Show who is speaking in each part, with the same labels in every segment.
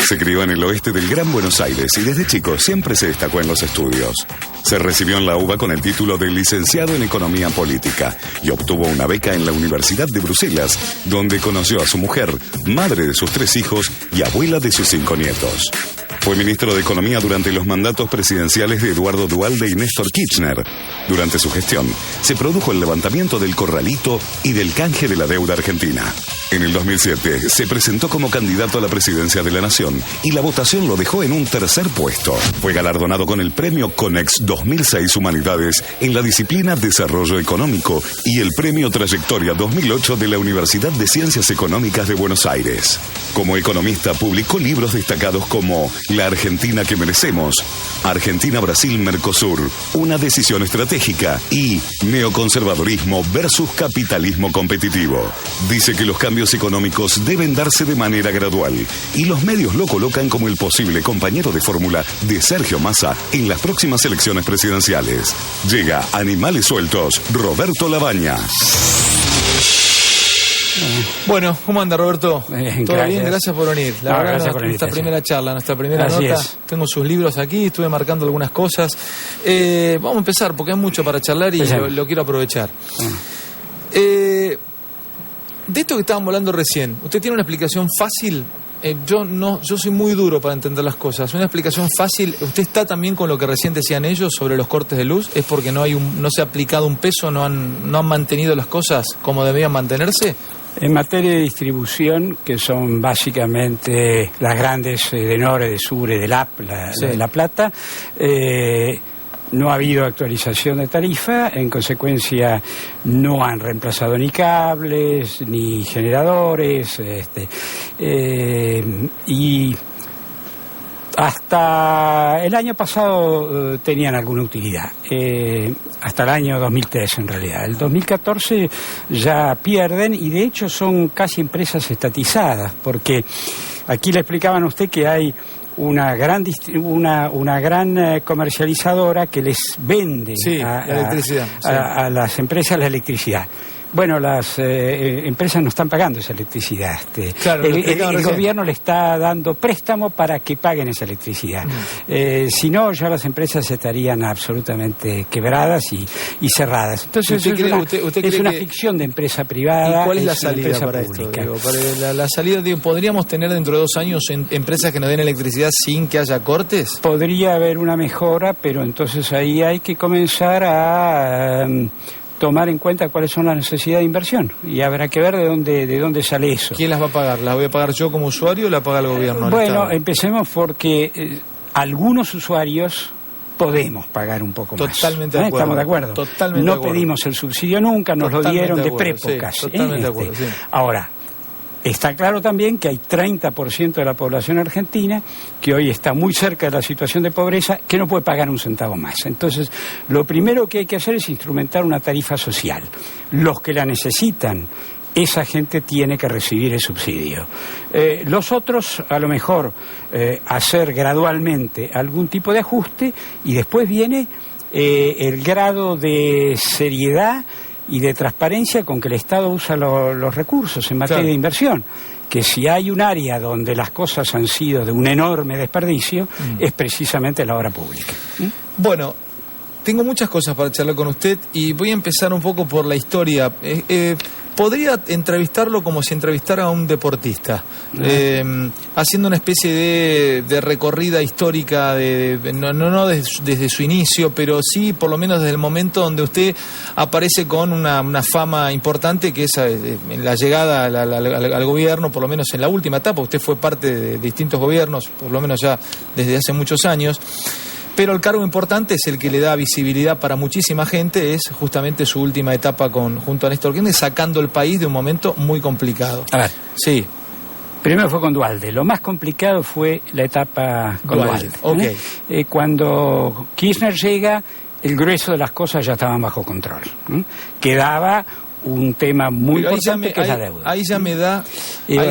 Speaker 1: Se crió en el oeste del Gran Buenos Aires y desde chico siempre se destacó en los estudios. Se recibió en la UBA con el título de licenciado en Economía Política y obtuvo una beca en la Universidad de Bruselas, donde conoció a su mujer, madre de sus 3 hijos y abuela de sus 5 nietos. Fue ministro de Economía durante los mandatos presidenciales de Eduardo Duhalde y Néstor Kirchner. Durante su gestión, se produjo el levantamiento del corralito y del canje de la deuda argentina. En el 2007, se presentó como candidato a la presidencia de la Nación y la votación lo dejó en un 3er puesto. Fue galardonado con el premio Conex 2006 Humanidades en la disciplina Desarrollo Económico y el premio Trayectoria 2008 de la Universidad de Ciencias Económicas de Buenos Aires. Como economista, publicó libros destacados como La Argentina que merecemos, Argentina-Brasil-Mercosur, una decisión estratégica y Neoconservadurismo versus capitalismo competitivo. Dice que los cambios económicos deben darse de manera gradual y los medios lo colocan como el posible compañero de fórmula de Sergio Massa en las próximas elecciones presidenciales. Llega Animales Sueltos, Roberto Labaña.
Speaker 2: Bueno, ¿cómo anda, Roberto? ¿Todo
Speaker 3: gracias.
Speaker 2: bien? Gracias por venir. La verdad, nuestra primera charla, nuestra primera nota. Es. Tengo sus libros aquí, estuve marcando algunas cosas. Vamos a empezar porque hay mucho para charlar y lo quiero aprovechar. De esto que estábamos hablando recién, ¿usted tiene una explicación fácil? Yo soy muy duro para entender las cosas. Una explicación fácil. ¿Usted está también con lo que recién decían ellos sobre los cortes de luz? ¿Es porque no se ha aplicado un peso, no han mantenido las cosas como debían mantenerse?
Speaker 3: En materia de distribución, que son básicamente las grandes de Nore, de Sure, de La Plata, no ha habido actualización de tarifa, en consecuencia no han reemplazado ni cables, ni generadores, y hasta el año pasado tenían alguna utilidad, hasta el año 2003 en realidad. El 2014 ya pierden y de hecho son casi empresas estatizadas, porque aquí le explicaban a usted que hay una gran comercializadora que les vende a las empresas la electricidad. Bueno, las empresas no están pagando esa electricidad.
Speaker 2: Claro,
Speaker 3: el gobierno le está dando préstamo para que paguen esa electricidad. Si no, ya las empresas estarían absolutamente quebradas y cerradas. Entonces, es una ficción de empresa privada.
Speaker 2: ¿Y cuál es la salida para esto? Para la salida, ¿podríamos tener dentro de 2 años empresas que nos den electricidad sin que haya cortes?
Speaker 3: Podría haber una mejora, pero entonces ahí hay que comenzar a tomar en cuenta cuáles son las necesidades de inversión y habrá que ver de dónde sale eso.
Speaker 2: ¿Quién las va a pagar? ¿Las voy a pagar yo como usuario o la paga el gobierno?
Speaker 3: Bueno, empecemos porque algunos usuarios podemos pagar un poco más.
Speaker 2: Totalmente de acuerdo.
Speaker 3: ¿Estamos de acuerdo?
Speaker 2: Totalmente de acuerdo.
Speaker 3: No pedimos el subsidio nunca, nos lo dieron de prépocas.
Speaker 2: Sí, totalmente de acuerdo, sí.
Speaker 3: Ahora, está claro también que hay 30% de la población argentina que hoy está muy cerca de la situación de pobreza, que no puede pagar un centavo más. Entonces, lo primero que hay que hacer es instrumentar una tarifa social. Los que la necesitan, esa gente tiene que recibir el subsidio. Los otros, a lo mejor, hacer gradualmente algún tipo de ajuste y después viene el grado de seriedad y de transparencia con que el Estado usa los recursos en materia de inversión. Que si hay un área donde las cosas han sido de un enorme desperdicio, es precisamente la obra pública.
Speaker 2: Bueno, tengo muchas cosas para charlar con usted y voy a empezar un poco por la historia. Podría entrevistarlo como si entrevistara a un deportista, haciendo una especie de recorrida histórica, no desde su inicio, pero sí por lo menos desde el momento donde usted aparece con una fama importante, que es en la llegada al gobierno, por lo menos en la última etapa. Usted fue parte de distintos gobiernos, por lo menos ya desde hace muchos años. Pero el cargo importante es el que le da visibilidad para muchísima gente, es justamente su última etapa junto a Néstor Kirchner, sacando el país de un momento muy complicado.
Speaker 3: A ver.
Speaker 2: Sí.
Speaker 3: Primero fue con Duhalde. Lo más complicado fue la etapa con Duhalde.
Speaker 2: Okay.
Speaker 3: Cuando Kirchner llega, el grueso de las cosas ya estaban bajo control. Quedaba un tema muy importante que es la deuda.
Speaker 2: Ahí ya me da,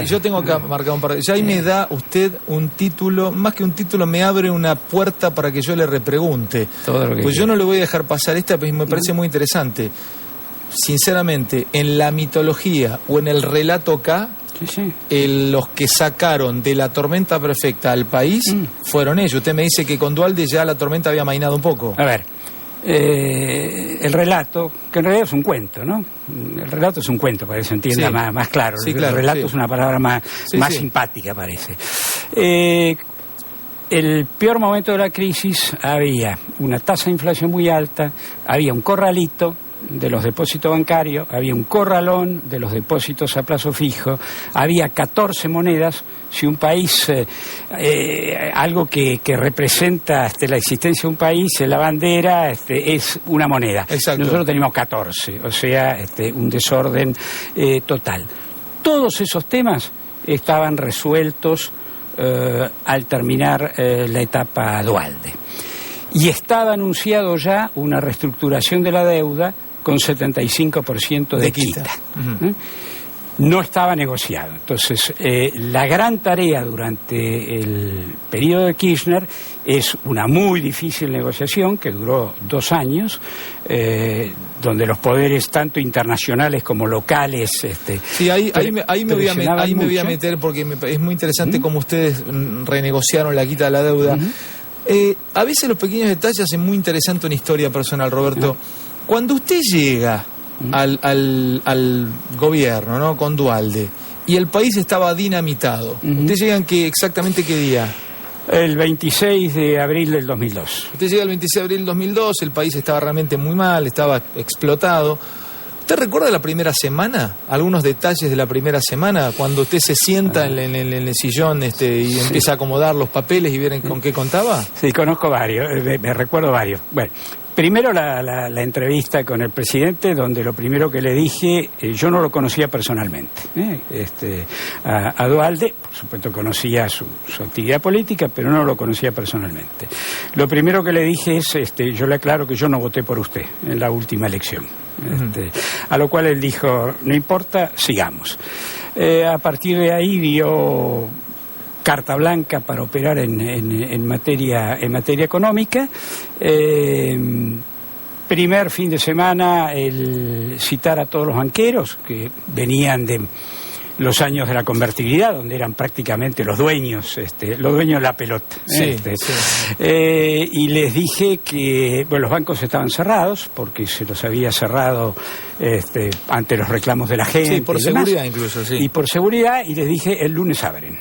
Speaker 2: yo tengo acá marcado un par de... Ya ahí me da usted un título, más que un título, me abre una puerta para que yo le repregunte.
Speaker 3: Todo lo que
Speaker 2: pues yo no le voy a dejar pasar esta, pues me parece muy interesante. sinceramente, en la mitología o en el relato acá, los que sacaron de la tormenta perfecta al país fueron ellos. Usted me dice que con Duhalde ya la tormenta había amainado un poco.
Speaker 3: A ver, el relato, que en realidad es un cuento, ¿no? El relato es un cuento, para que se entienda más claro.
Speaker 2: Sí,
Speaker 3: el
Speaker 2: claro,
Speaker 3: relato es una palabra más simpática, parece. El peor momento de la crisis había una tasa de inflación muy alta, había un corralito de los depósitos bancarios, había un corralón de los depósitos a plazo fijo, había 14 monedas. Si un país, algo que representa la existencia de un país, la bandera, es una moneda.
Speaker 2: Exacto.
Speaker 3: Nosotros teníamos 14, o sea, un desorden total. Todos esos temas estaban resueltos al terminar la etapa Duhalde. Y estaba anunciado ya una reestructuración de la deuda con 75% de quita. No estaba negociado. Entonces, la gran tarea durante el periodo de Kirchner es una muy difícil negociación que duró 2 años, donde los poderes tanto internacionales como locales
Speaker 2: sí, ahí me voy a meter porque es muy interesante cómo ustedes renegociaron la quita de la deuda. A veces los pequeños detalles hacen muy interesante una historia personal, Roberto. Cuando usted llega al gobierno, ¿no?, con Duhalde, y el país estaba dinamitado, ¿usted llega exactamente qué día?
Speaker 3: El 26 de abril del 2002.
Speaker 2: Usted llega el 26 de abril del 2002, el país estaba realmente muy mal, estaba explotado. ¿Usted recuerda la primera semana? ¿Algunos detalles de la primera semana? Cuando usted se sienta en el sillón y empieza a acomodar los papeles y ver con qué contaba.
Speaker 3: Sí, conozco varios, me recuerdo varios. Bueno, primero la entrevista con el presidente, donde lo primero que le dije, yo no lo conocía personalmente, a Duhalde, por supuesto conocía su actividad política, pero no lo conocía personalmente. Lo primero que le dije es, yo le aclaro que yo no voté por usted en la última elección. A lo cual él dijo, no importa, sigamos. A partir de ahí dio carta blanca para operar en materia económica. Primer fin de semana, el citar a todos los banqueros que venían de los años de la convertibilidad, donde eran prácticamente los dueños de la pelota. Y les dije que los bancos estaban cerrados, porque se los había cerrado ante los reclamos de la gente.
Speaker 2: Sí, por seguridad incluso, sí.
Speaker 3: Y por seguridad, y les dije, el lunes abren.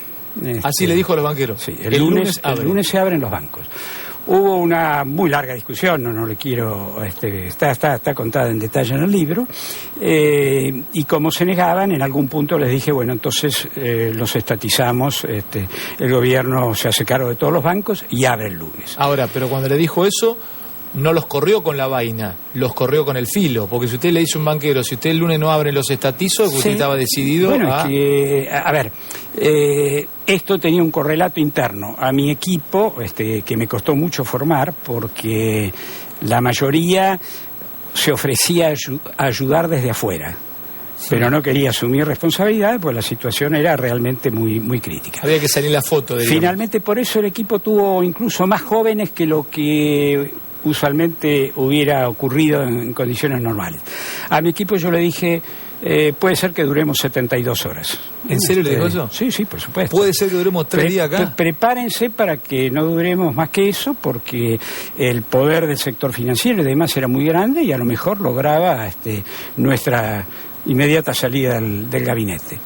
Speaker 2: Así le dijo a los banqueros.
Speaker 3: Sí, el lunes se abren los bancos. Hubo una muy larga discusión, no le quiero, está contada en detalle en el libro, y como se negaban, en algún punto les dije, bueno, entonces los estatizamos, el gobierno se hace cargo de todos los bancos y abre el lunes.
Speaker 2: Ahora, pero cuando le dijo eso, no los corrió con la vaina, los corrió con el filo, porque si usted le dice a un banquero, si usted el lunes no abre los estatizos, usted estaba decidido
Speaker 3: esto tenía un correlato interno a mi equipo, que me costó mucho formar, porque la mayoría se ofrecía a ayudar desde afuera, pero no quería asumir responsabilidad, pues la situación era realmente muy, muy crítica.
Speaker 2: Había que salir la foto.
Speaker 3: Finalmente, por eso el equipo tuvo incluso más jóvenes que lo que usualmente hubiera ocurrido en condiciones normales. A mi equipo yo le dije, puede ser que duremos 72 horas.
Speaker 2: ¿En serio le dijo eso?
Speaker 3: Sí, por supuesto.
Speaker 2: ¿Puede ser que duremos 3 días acá?
Speaker 3: Prepárense para que no duremos más que eso, porque el poder del sector financiero y demás era muy grande y a lo mejor lograba nuestra inmediata salida del gabinete.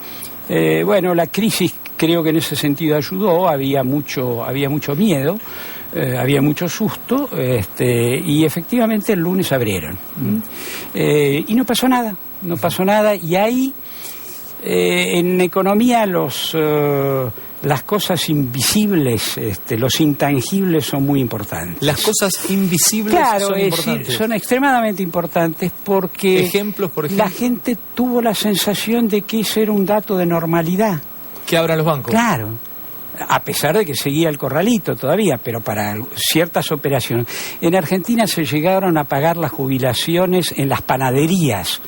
Speaker 3: La crisis creo que en ese sentido ayudó, había mucho miedo. Había mucho susto, y efectivamente el lunes abrieron. Y no pasó nada, y ahí en economía las cosas invisibles, los intangibles son muy importantes.
Speaker 2: Las cosas invisibles son importantes.
Speaker 3: Son extremadamente importantes porque
Speaker 2: ejemplos, por ejemplo,
Speaker 3: la gente tuvo la sensación de que ese era un dato de normalidad.
Speaker 2: Que abran los bancos.
Speaker 3: Claro. A pesar de que seguía el corralito todavía, pero para ciertas operaciones. En Argentina se llegaron a pagar las jubilaciones en las panaderías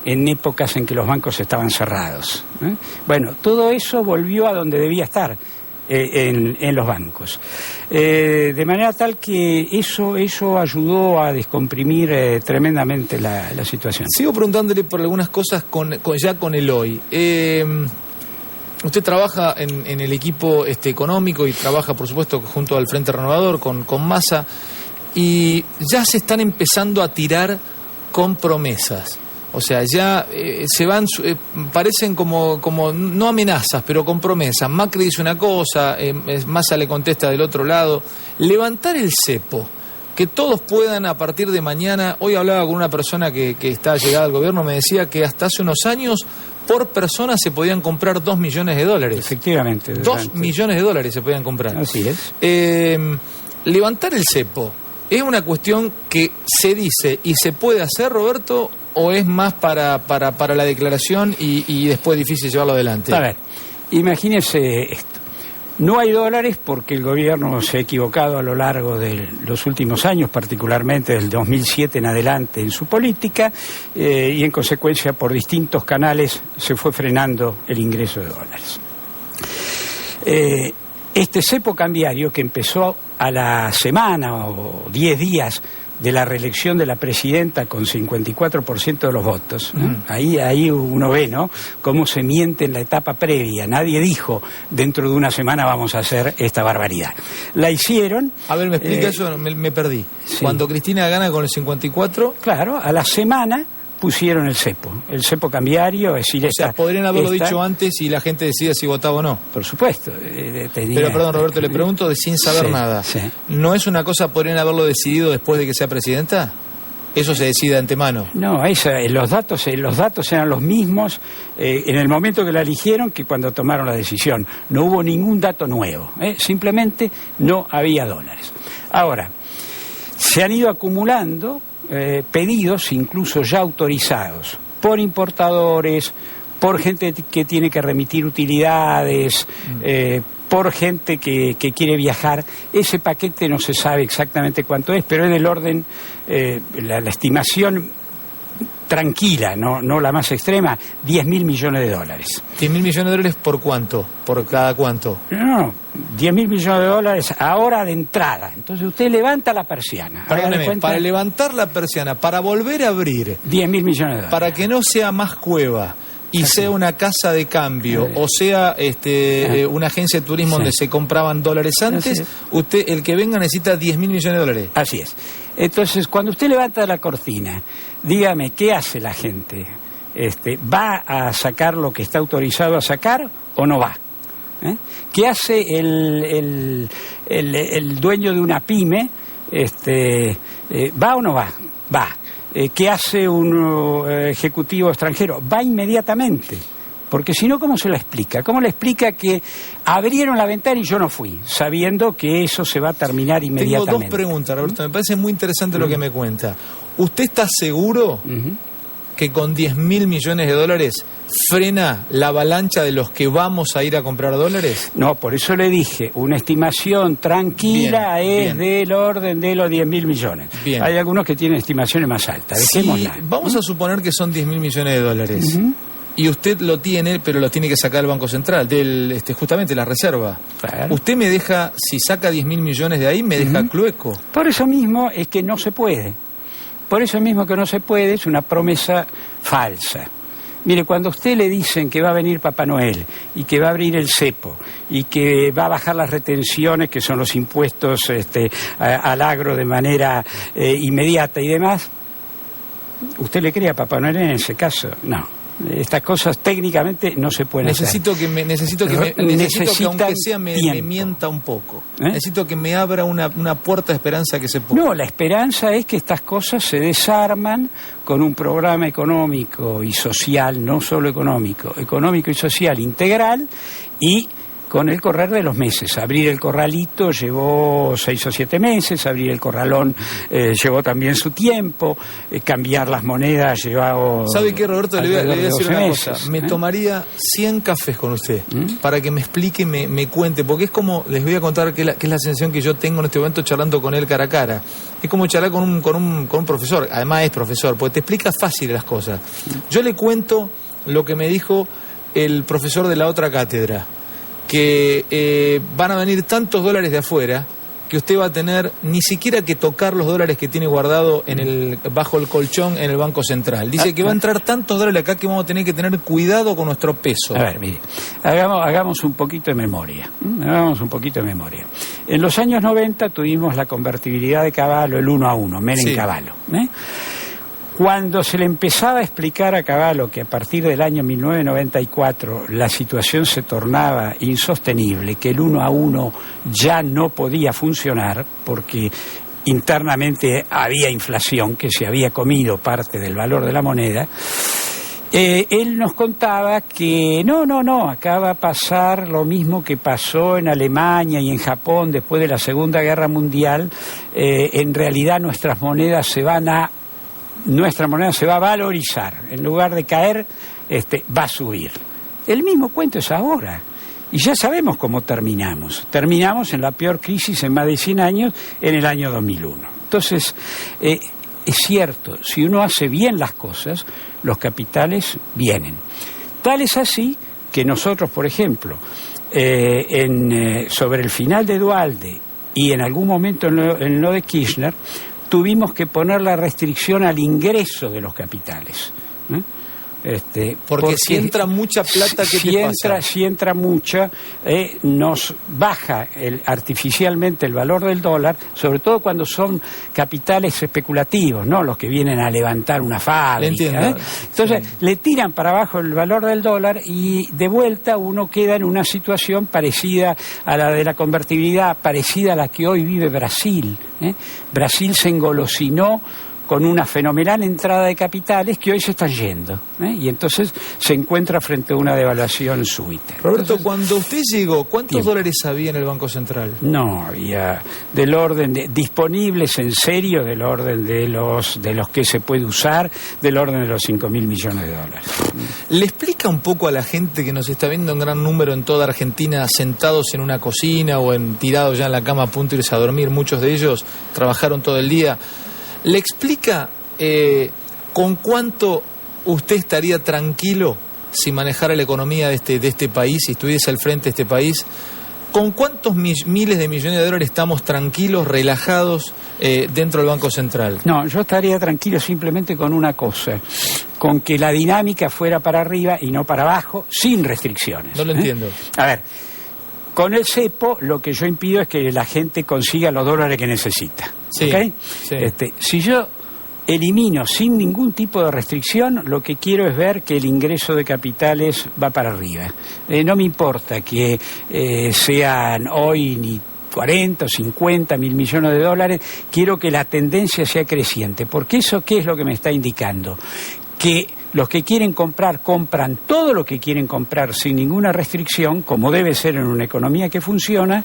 Speaker 3: en épocas en que los bancos estaban cerrados. Bueno, todo eso volvió a donde debía estar, en los bancos. De manera tal que eso ayudó a descomprimir tremendamente la situación.
Speaker 2: Sigo preguntándole por algunas cosas ya con el hoy. Usted trabaja en el equipo económico y trabaja, por supuesto, junto al Frente Renovador, con Massa, y ya se están empezando a tirar con promesas. O sea, ya se van, parecen como no amenazas, pero con promesas. Macri dice una cosa, Massa le contesta del otro lado. Levantar el cepo, que todos puedan a partir de mañana. Hoy hablaba con una persona que está llegada al gobierno, me decía que hasta hace unos años por persona se podían comprar $2 millones.
Speaker 3: Efectivamente.
Speaker 2: $2 millones se podían comprar.
Speaker 3: Así es.
Speaker 2: Levantar el cepo, ¿es una cuestión que se dice y se puede hacer, Roberto, o es más para la declaración y después difícil llevarlo adelante?
Speaker 3: A ver, imagínese esto. No hay dólares porque el gobierno se ha equivocado a lo largo de los últimos años, particularmente del 2007 en adelante en su política, y en consecuencia por distintos canales se fue frenando el ingreso de dólares. Este cepo cambiario que empezó a la semana o 10 días de la reelección de la presidenta con 54% de los votos. Ahí uno ve, ¿no?, cómo se miente en la etapa previa. Nadie dijo, dentro de una semana vamos a hacer esta barbaridad. La hicieron.
Speaker 2: A ver, me explica eso, me perdí.
Speaker 3: Sí.
Speaker 2: Cuando Cristina gana con el 54...
Speaker 3: Claro, a la semana pusieron el cepo cambiario, es decir...
Speaker 2: O sea, podrían haberlo dicho antes y la gente decida si votaba o no.
Speaker 3: Por supuesto.
Speaker 2: Pero perdón, Roberto, le pregunto sin saber nada.
Speaker 3: Sí.
Speaker 2: ¿No es una cosa, podrían haberlo decidido después de que sea presidenta? ¿Eso se decide de antemano?
Speaker 3: No, los datos eran los mismos en el momento que la eligieron que cuando tomaron la decisión. No hubo ningún dato nuevo, simplemente no había dólares. Ahora, se han ido acumulando pedidos, incluso ya autorizados, por importadores, por gente que tiene que remitir utilidades, por gente que quiere viajar. Ese paquete no se sabe exactamente cuánto es, pero es del orden, la estimación tranquila, no la más extrema, $10.000 millones.
Speaker 2: ¿$10.000 millones por cuánto? ¿Por cada cuánto?
Speaker 3: No, $10.000 millones ahora de entrada. Entonces usted levanta la persiana.
Speaker 2: Perdóneme, para levantar la persiana, para volver a abrir
Speaker 3: $10.000 millones.
Speaker 2: Para que no sea más cueva y sea una casa de cambio o sea una agencia de turismo donde se compraban dólares antes, usted, el que venga, necesita $10.000 millones.
Speaker 3: Así es. Entonces, cuando usted levanta la cortina, dígame, ¿qué hace la gente? ¿Va a sacar lo que está autorizado a sacar o no va? ¿Qué hace el dueño de una pyme? ¿Va o no va? Va. ¿Qué hace un ejecutivo extranjero? Va inmediatamente. Porque si no, ¿cómo se lo explica? ¿Cómo le explica que abrieron la ventana y yo no fui, sabiendo que eso se va a terminar inmediatamente?
Speaker 2: Tengo dos preguntas, Roberto. Me parece muy interesante lo que me cuenta. ¿Usted está seguro que con $10.000 millones frena la avalancha de los que vamos a ir a comprar dólares?
Speaker 3: No, por eso le dije, una estimación tranquila del orden de los $10.000 millones.
Speaker 2: Bien.
Speaker 3: Hay algunos que tienen estimaciones más altas. Dejémosla.
Speaker 2: Vamos a suponer que son $10.000 millones. Y usted lo tiene, pero lo tiene que sacar el Banco Central, justamente la reserva. Claro. Usted me deja, si saca $10.000 millones de ahí, me deja clueco.
Speaker 3: Por eso mismo es que no se puede. Por eso mismo que no se puede, es una promesa falsa. Mire, cuando a usted le dicen que va a venir Papá Noel y que va a abrir el cepo y que va a bajar las retenciones, que son los impuestos al agro de manera inmediata y demás, ¿usted le cree a Papá Noel en ese caso? No. Estas cosas técnicamente no se pueden hacer.
Speaker 2: Necesito que aunque sea me mienta un poco. Necesito que me abra una puerta de esperanza que se pueda.
Speaker 3: No, la esperanza es que estas cosas se desarman con un programa económico y social, no solo económico y social integral, y con el correr de los meses. Abrir el corralito llevó 6 o 7 meses, abrir el corralón llevó también su tiempo, cambiar las monedas llevó...
Speaker 2: ¿Sabe qué, Roberto? Le voy a decir una cosa. Me tomaría 100 cafés con usted para que me explique y me cuente, porque es como, les voy a contar que es la sensación que yo tengo en este momento charlando con él cara a cara. Es como charlar con un profesor, además es profesor, porque te explica fácil las cosas. Yo le cuento lo que me dijo el profesor de la otra cátedra, que van a venir tantos dólares de afuera que usted va a tener ni siquiera que tocar los dólares que tiene guardado bajo el colchón en el Banco Central. Dice que va a entrar tantos dólares acá que vamos a tener que tener cuidado con nuestro peso.
Speaker 3: A ver, mire, hagamos un poquito de memoria. En los años 90 tuvimos la convertibilidad de Cavallo, el 1 a 1, Menem Cavallo. Cuando se le empezaba a explicar a Cavallo que a partir del año 1994 la situación se tornaba insostenible, que el 1 a 1 ya no podía funcionar porque internamente había inflación que se había comido parte del valor de la moneda, él nos contaba que no, acá va a pasar lo mismo que pasó en Alemania y en Japón después de la Segunda Guerra Mundial. En realidad nuestra moneda se va a valorizar, en lugar de caer, va a subir. El mismo cuento es ahora. Y ya sabemos cómo terminamos. Terminamos en la peor crisis en más de 100 años, en el año 2001. Entonces, es cierto, si uno hace bien las cosas, los capitales vienen. Tal es así que nosotros, por ejemplo, sobre el final de Duhalde y en algún momento en lo de Kirchner, tuvimos que poner la restricción al ingreso de los capitales.
Speaker 2: Porque si entra mucha plata, ¿qué te pasa?
Speaker 3: Si entra mucha, nos baja artificialmente el valor del dólar, sobre todo cuando son capitales especulativos, ¿no? Los que vienen a levantar una fábrica. Entonces, le tiran para abajo el valor del dólar y de vuelta uno queda en una situación parecida a la de la convertibilidad, parecida a la que hoy vive Brasil. Brasil se engolosinó con una fenomenal entrada de capitales que hoy se están yendo, y entonces se encuentra frente a una devaluación súbita.
Speaker 2: Roberto, cuando usted llegó, ¿cuántos dólares había en el Banco Central?
Speaker 3: No, había del orden de disponibles en serio, del orden de los que se puede usar, del orden de los 5.000 millones de dólares.
Speaker 2: ¿Le explica un poco a la gente que nos está viendo en gran número en toda Argentina, sentados en una cocina o tirados ya en la cama a punto de irse a dormir? Muchos de ellos trabajaron todo el día. ¿Le explica con cuánto usted estaría tranquilo si manejara la economía de este país, si estuviese al frente de este país? ¿Con cuántos miles de millones de dólares estamos tranquilos, relajados dentro del Banco Central?
Speaker 3: No, yo estaría tranquilo simplemente con una cosa, con que la dinámica fuera para arriba y no para abajo, sin restricciones.
Speaker 2: No lo entiendo.
Speaker 3: A ver, con el cepo lo que yo impido es que la gente consiga los dólares que necesita.
Speaker 2: Sí,
Speaker 3: ¿Okay?
Speaker 2: Sí.
Speaker 3: Si yo elimino sin ningún tipo de restricción, lo que quiero es ver que el ingreso de capitales va para arriba. No me importa que sean hoy ni 40 o 50 mil millones de dólares, quiero que la tendencia sea creciente, porque eso, ¿qué es lo que me está indicando? Que los que quieren comprar, compran todo lo que quieren comprar sin ninguna restricción, como debe ser en una economía que funciona,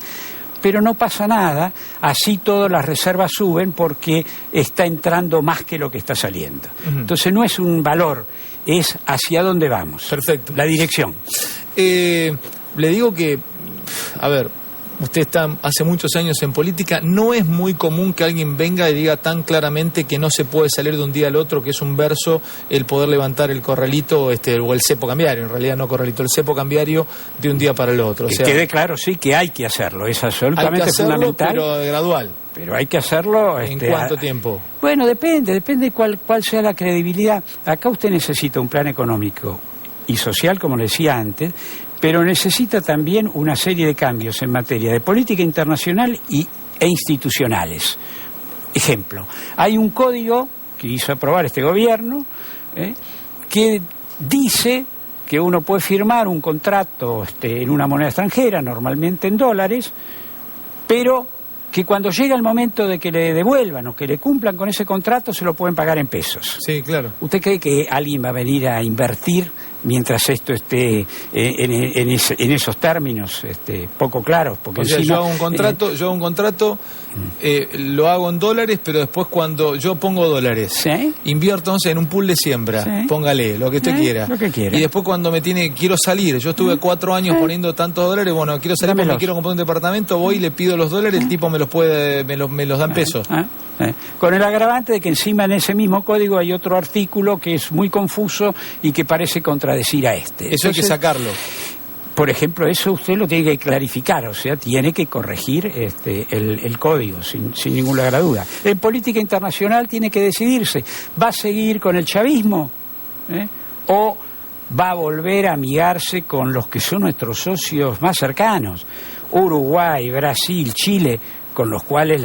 Speaker 3: pero no pasa nada, así todas las reservas suben porque está entrando más que lo que está saliendo. Entonces no es un valor, es hacia dónde vamos.
Speaker 2: Perfecto.
Speaker 3: La dirección.
Speaker 2: Le digo que, a ver, usted está hace muchos años en política, no es muy común que alguien venga y diga tan claramente que no se puede salir de un día al otro, que es un verso el poder levantar el corralito o el cepo cambiario, en realidad no corralito, el cepo cambiario de un día para el otro.
Speaker 3: Que quede claro, sí, que hay que hacerlo, es absolutamente fundamental.
Speaker 2: Pero gradual.
Speaker 3: Pero hay que hacerlo.
Speaker 2: ¿En cuánto tiempo?
Speaker 3: Bueno, depende de cuál sea la credibilidad. Acá usted necesita un plan económico y social, como le decía antes, pero necesita también una serie de cambios en materia de política internacional e institucionales. Ejemplo, hay un código que hizo aprobar este gobierno que dice que uno puede firmar un contrato en una moneda extranjera, normalmente en dólares, pero que cuando llega el momento de que le devuelvan o que le cumplan con ese contrato se lo pueden pagar en pesos.
Speaker 2: Sí, claro.
Speaker 3: ¿Usted cree que alguien va a venir a invertir mientras esto esté en esos términos poco claros? Porque
Speaker 2: o sea,
Speaker 3: encima,
Speaker 2: yo hago un contrato, lo hago en dólares, pero después cuando yo pongo dólares,
Speaker 3: ¿sí?
Speaker 2: Invierto entonces en un pool de siembra,
Speaker 3: ¿sí?
Speaker 2: Póngale lo que usted quiera.
Speaker 3: Lo que quiera.
Speaker 2: Y después cuando quiero salir, yo estuve 4 años poniendo tantos dólares, bueno, quiero salir porque quiero comprar un departamento, voy y le pido los dólares, el tipo me los da en pesos.
Speaker 3: Con el agravante de que encima en ese mismo código hay otro artículo que es muy confuso y que parece contradecir a este.
Speaker 2: Eso entonces, hay que sacarlo.
Speaker 3: Por ejemplo, eso usted lo tiene que clarificar, o sea, tiene que corregir el código, sin ninguna duda. En política internacional tiene que decidirse, ¿va a seguir con el chavismo? ¿O va a volver a amigarse con los que son nuestros socios más cercanos? Uruguay, Brasil, Chile, con los cuales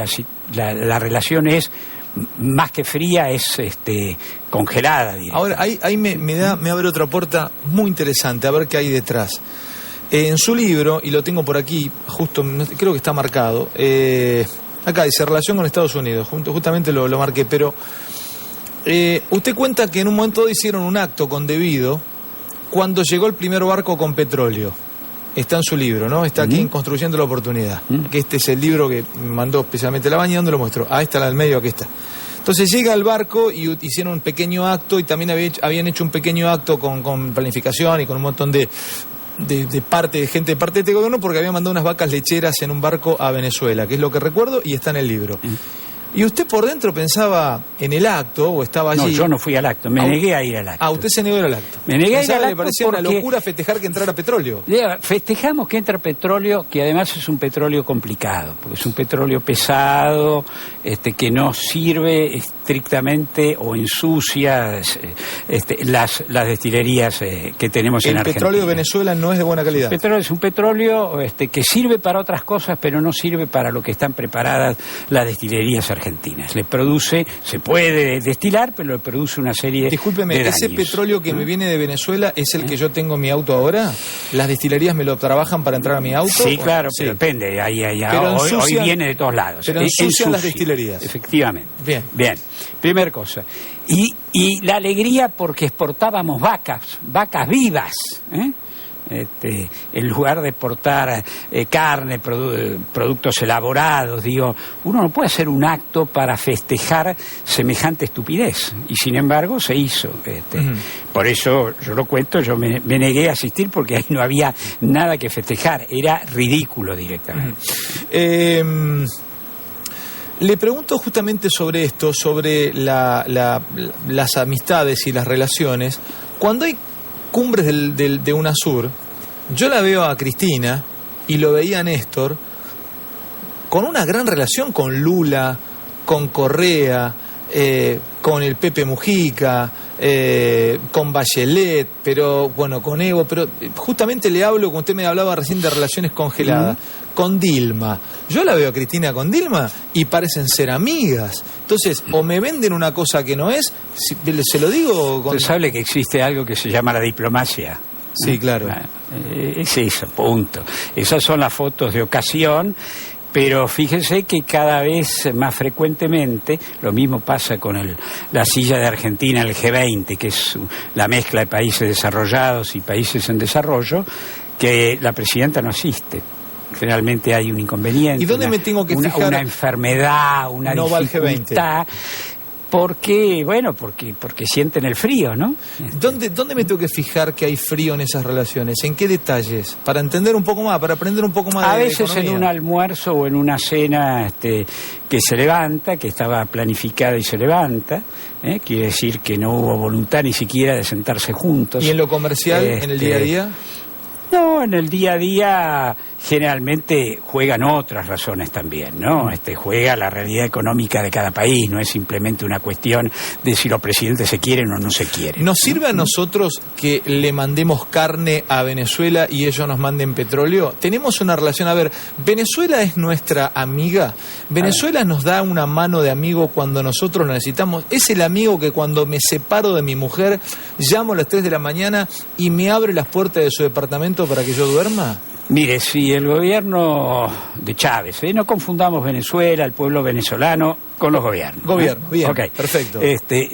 Speaker 3: la relación es más que fría, es congelada.
Speaker 2: Ahora, ahí me abre otra puerta muy interesante, a ver qué hay detrás. En su libro, y lo tengo por aquí, justo creo que está marcado, acá dice relación con Estados Unidos, justamente lo marqué, pero usted cuenta que en un momento hicieron un acto con Debido cuando llegó el primer barco con petróleo. Está en su libro, ¿no? Está aquí en Construyendo la Oportunidad, que este es el libro que me mandó especialmente La Baña, donde lo muestro. Ah, está la del medio, aquí está. Entonces llega el barco y hicieron un pequeño acto, y también habían hecho un pequeño acto con planificación y con un montón de gente de parte de este gobierno, porque habían mandado unas vacas lecheras en un barco a Venezuela, que es lo que recuerdo, y está en el libro. ¿Y usted por dentro pensaba en el acto o estaba allí?
Speaker 3: No, yo no fui al acto, me negué a ir al acto.
Speaker 2: Ah, usted se negó a ir al acto.
Speaker 3: Me negué a ir al acto.
Speaker 2: ¿Le parecía una locura festejar que entrara petróleo?
Speaker 3: Festejamos que entra petróleo, que además es un petróleo complicado, porque es un petróleo pesado, que no sirve estrictamente o ensucia las destilerías que tenemos en Argentina.
Speaker 2: ¿El petróleo de Venezuela no es de buena calidad?
Speaker 3: El petróleo es un petróleo que sirve para otras cosas, pero no sirve para lo que están preparadas las destilerías argentinas. Le produce, se puede destilar, pero le produce una serie de daños.
Speaker 2: ¿Ese petróleo que me viene de Venezuela es el que yo tengo en mi auto ahora? ¿Las destilerías me lo trabajan para entrar a mi auto?
Speaker 3: Sí, claro, pero depende. Hoy viene de todos lados.
Speaker 2: Pero ensucian las destilerías.
Speaker 3: Efectivamente.
Speaker 2: Bien.
Speaker 3: Primer cosa. Y la alegría porque exportábamos vacas vivas, en lugar de exportar carne, productos elaborados, uno no puede hacer un acto para festejar semejante estupidez, y sin embargo se hizo. Por eso yo lo cuento, yo me negué a asistir porque ahí no había nada que festejar, era ridículo directamente.
Speaker 2: Le pregunto justamente sobre esto, sobre las amistades y las relaciones. Cuando hay cumbres de UNASUR, yo la veo a Cristina y lo veía a Néstor con una gran relación con Lula, con Correa, con el Pepe Mujica, con Bachelet, pero bueno, con Evo, pero justamente le hablo, como usted me hablaba recién, de relaciones congeladas, con Dilma. Yo la veo a Cristina con Dilma y parecen ser amigas. Entonces, o me venden una cosa que no es, se lo digo...
Speaker 3: Usted sabe que existe algo que se llama la diplomacia.
Speaker 2: Sí, claro.
Speaker 3: Es eso, punto. Esas son las fotos de ocasión, pero fíjense que cada vez más frecuentemente, lo mismo pasa con la silla de Argentina, el G20, que es la mezcla de países desarrollados y países en desarrollo, que la presidenta no asiste. Generalmente hay un inconveniente.
Speaker 2: ¿Y dónde me tengo que fijar?
Speaker 3: Una enfermedad, una dificultad. Porque sienten el frío, ¿no?
Speaker 2: ¿Dónde me tengo que fijar que hay frío en esas relaciones? ¿En qué detalles? Para entender un poco más, para aprender un poco más
Speaker 3: a
Speaker 2: de
Speaker 3: veces
Speaker 2: economía.
Speaker 3: En un almuerzo o en una cena que se levanta, que estaba planificada y se levanta, quiere decir que no hubo voluntad ni siquiera de sentarse juntos.
Speaker 2: ¿Y en lo comercial, en el día a día?
Speaker 3: No, en el día a día generalmente juegan otras razones también, ¿no? Juega la realidad económica de cada país, no es simplemente una cuestión de si los presidentes se quieren o no se quieren.
Speaker 2: ¿Nos sirve a nosotros que le mandemos carne a Venezuela y ellos nos manden petróleo? Tenemos una relación, a ver, ¿Venezuela es nuestra amiga? ¿Venezuela nos da una mano de amigo cuando nosotros lo necesitamos? ¿Es el amigo que cuando me separo de mi mujer llamo a las 3 de la mañana y me abre las puertas de su departamento para que yo duerma?
Speaker 3: Mire, si el gobierno de Chávez, no confundamos Venezuela, el pueblo venezolano, con los gobiernos.
Speaker 2: Gobierno, bien,
Speaker 3: okay.
Speaker 2: Perfecto.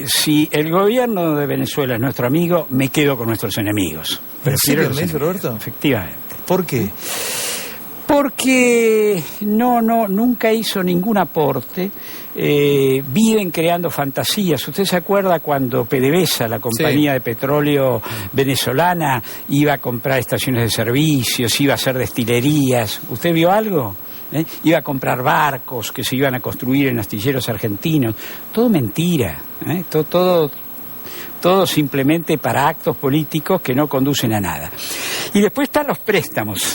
Speaker 3: Si el gobierno de Venezuela es nuestro amigo, me quedo con nuestros enemigos.
Speaker 2: ¿En serio me dice, Roberto?
Speaker 3: Efectivamente.
Speaker 2: ¿Por qué?
Speaker 3: Porque nunca hizo ningún aporte, viven creando fantasías. ¿Usted se acuerda cuando PDVSA, la compañía de petróleo venezolana, iba a comprar estaciones de servicios, iba a hacer destilerías? ¿Usted vio algo? Iba a comprar barcos que se iban a construir en astilleros argentinos. Todo mentira, todo todo simplemente para actos políticos que no conducen a nada. Y después están los préstamos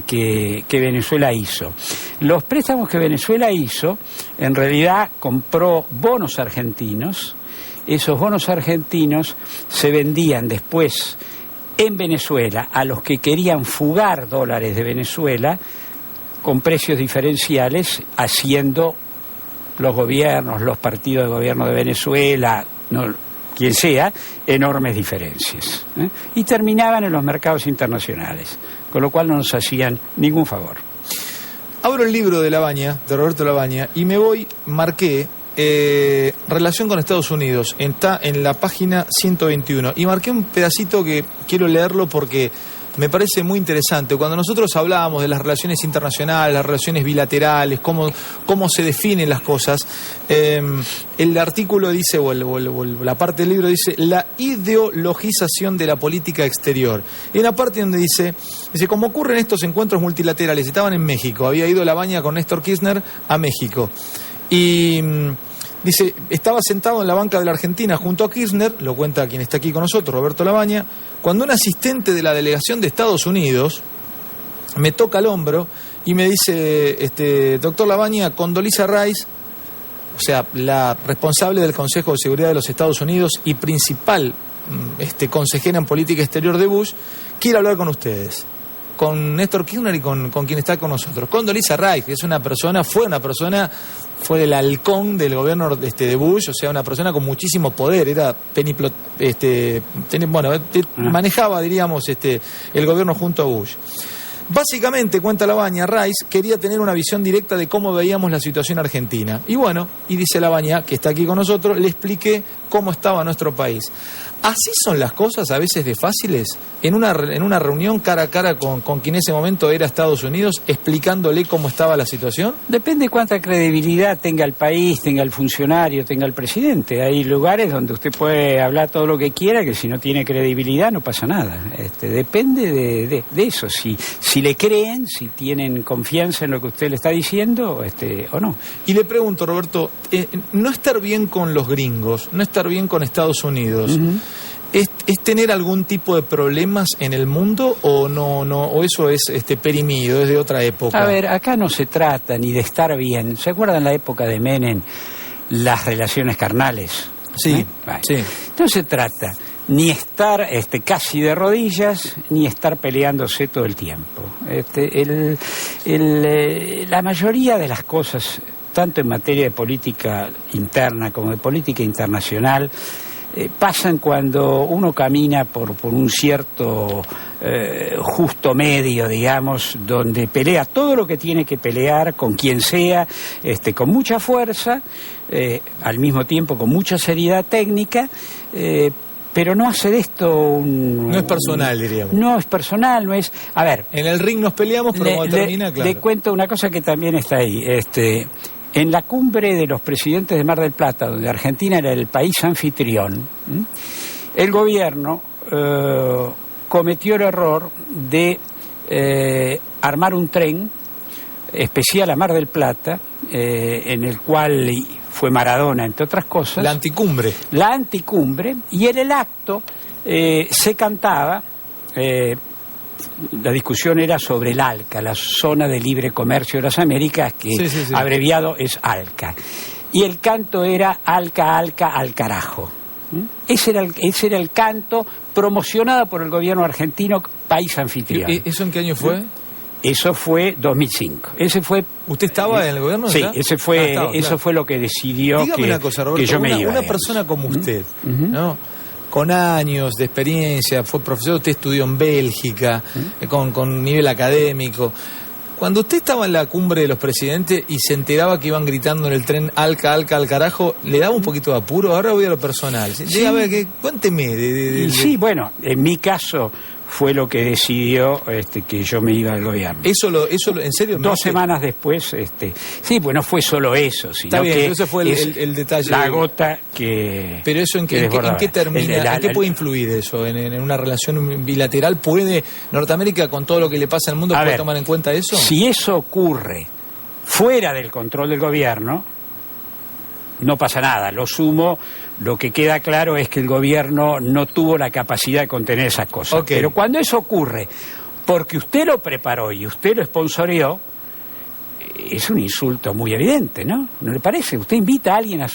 Speaker 3: que Venezuela hizo. Los préstamos que Venezuela hizo, en realidad compró bonos argentinos. Esos bonos argentinos se vendían después en Venezuela a los que querían fugar dólares de Venezuela con precios diferenciales, haciendo los gobiernos, los partidos de gobierno de Venezuela, quien sea, enormes diferencias, ¿eh? Y terminaban en los mercados internacionales, con lo cual no nos hacían ningún favor.
Speaker 2: Abro el libro de Labaña, de Roberto Labaña, y me marqué relación con Estados Unidos, está en la página 121, y marqué un pedacito que quiero leerlo porque me parece muy interesante. Cuando nosotros hablábamos de las relaciones internacionales, las relaciones bilaterales, cómo se definen las cosas, el artículo dice, o la parte del libro dice, la ideologización de la política exterior. Y en la parte donde dice, como ocurren estos encuentros multilaterales, estaban en México, había ido Labaña con Néstor Kirchner a México, y dice, estaba sentado en la banca de la Argentina junto a Kirchner, lo cuenta quien está aquí con nosotros, Roberto Labaña, cuando un asistente de la delegación de Estados Unidos me toca el hombro y me dice, doctor Labaña, Condoleezza Rice, o sea, la responsable del Consejo de Seguridad de los Estados Unidos y principal consejera en política exterior de Bush, quiere hablar con ustedes, con Néstor Kirchner y con quien está con nosotros. Condoleezza Rice, que fue el halcón del gobierno de Bush, o sea, una persona con muchísimo poder, era manejaba, diríamos, el gobierno junto a Bush. Básicamente, cuenta Labaña, Rice quería tener una visión directa de cómo veíamos la situación argentina. Y dice Labaña, que está aquí con nosotros, le expliqué cómo estaba nuestro país. ¿Así son las cosas a veces de fáciles? En una reunión cara a cara con quien en ese momento era Estados Unidos, explicándole cómo estaba la situación.
Speaker 3: Depende cuánta credibilidad tenga el país, tenga el funcionario, tenga el presidente. Hay lugares donde usted puede hablar todo lo que quiera, que si no tiene credibilidad no pasa nada. Depende de eso, si le creen, si tienen confianza en lo que usted le está diciendo, o no.
Speaker 2: Y le pregunto, Roberto, no estar bien con los gringos, no estar bien con Estados Unidos, uh-huh. ¿Es tener algún tipo de problemas en el mundo o no, o eso es perimido, es de otra época?
Speaker 3: A ver, acá no se trata ni de estar bien. ¿Se acuerdan la época de Menem, las relaciones carnales?
Speaker 2: Sí,
Speaker 3: Vale.
Speaker 2: Sí.
Speaker 3: No se trata ni estar casi de rodillas, ni estar peleándose todo el tiempo. La mayoría de las cosas, tanto en materia de política interna como de política internacional, pasan cuando uno camina por un cierto justo medio, digamos, donde pelea todo lo que tiene que pelear con quien sea, con mucha fuerza, al mismo tiempo con mucha seriedad técnica, pero no hace de esto
Speaker 2: no es personal, diríamos.
Speaker 3: No es personal, no es... A ver...
Speaker 2: En el ring nos peleamos, pero cuando termina, claro.
Speaker 3: Le cuento una cosa que también está ahí, en la cumbre de los presidentes de Mar del Plata, donde Argentina era el país anfitrión, el gobierno cometió el error de armar un tren especial a Mar del Plata, en el cual fue Maradona, entre otras cosas.
Speaker 2: La anticumbre.
Speaker 3: La anticumbre, y en el acto se cantaba... la discusión era sobre el ALCA, la Zona de Libre Comercio de las Américas, que sí. Abreviado es ALCA. Y el canto era ALCA, ALCA, al carajo. Ese era el canto promocionado por el gobierno argentino, país anfitrión.
Speaker 2: ¿Eso en qué año fue?
Speaker 3: Eso fue 2005. Ese fue.
Speaker 2: ¿Usted estaba en el gobierno?
Speaker 3: Sí, eso fue lo que decidió.
Speaker 2: Dígame una cosa, Roberto,
Speaker 3: que yo me iba.
Speaker 2: Una persona como usted, ¿no? Con años de experiencia, fue profesor, usted estudió en Bélgica, con nivel académico. Cuando usted estaba en la cumbre de los presidentes y se enteraba que iban gritando en el tren ALCA, ALCA, al carajo, ¿le daba un poquito de apuro? Ahora voy a lo personal. Sí. A ver, cuénteme.
Speaker 3: Sí, bueno, en mi caso fue lo que decidió que yo me iba al gobierno.
Speaker 2: ¿Eso en serio?
Speaker 3: 2 semanas después, sí, pues no fue solo eso, sino
Speaker 2: está bien,
Speaker 3: que
Speaker 2: ese fue el detalle.
Speaker 3: La gota que...
Speaker 2: Pero eso ¿en qué termina? ¿En qué puede influir eso? ¿En una relación bilateral? ¿Puede Norteamérica, con todo lo que le pasa al mundo, puede tomar en cuenta eso?
Speaker 3: Si eso ocurre fuera del control del gobierno, no pasa nada. Lo sumo Lo que queda claro es que el gobierno no tuvo la capacidad de contener esas cosas.
Speaker 2: Okay.
Speaker 3: Pero cuando eso ocurre, porque usted lo preparó y usted lo sponsoreó, es un insulto muy evidente, ¿no? ¿No le parece? ¿Usted invita a alguien a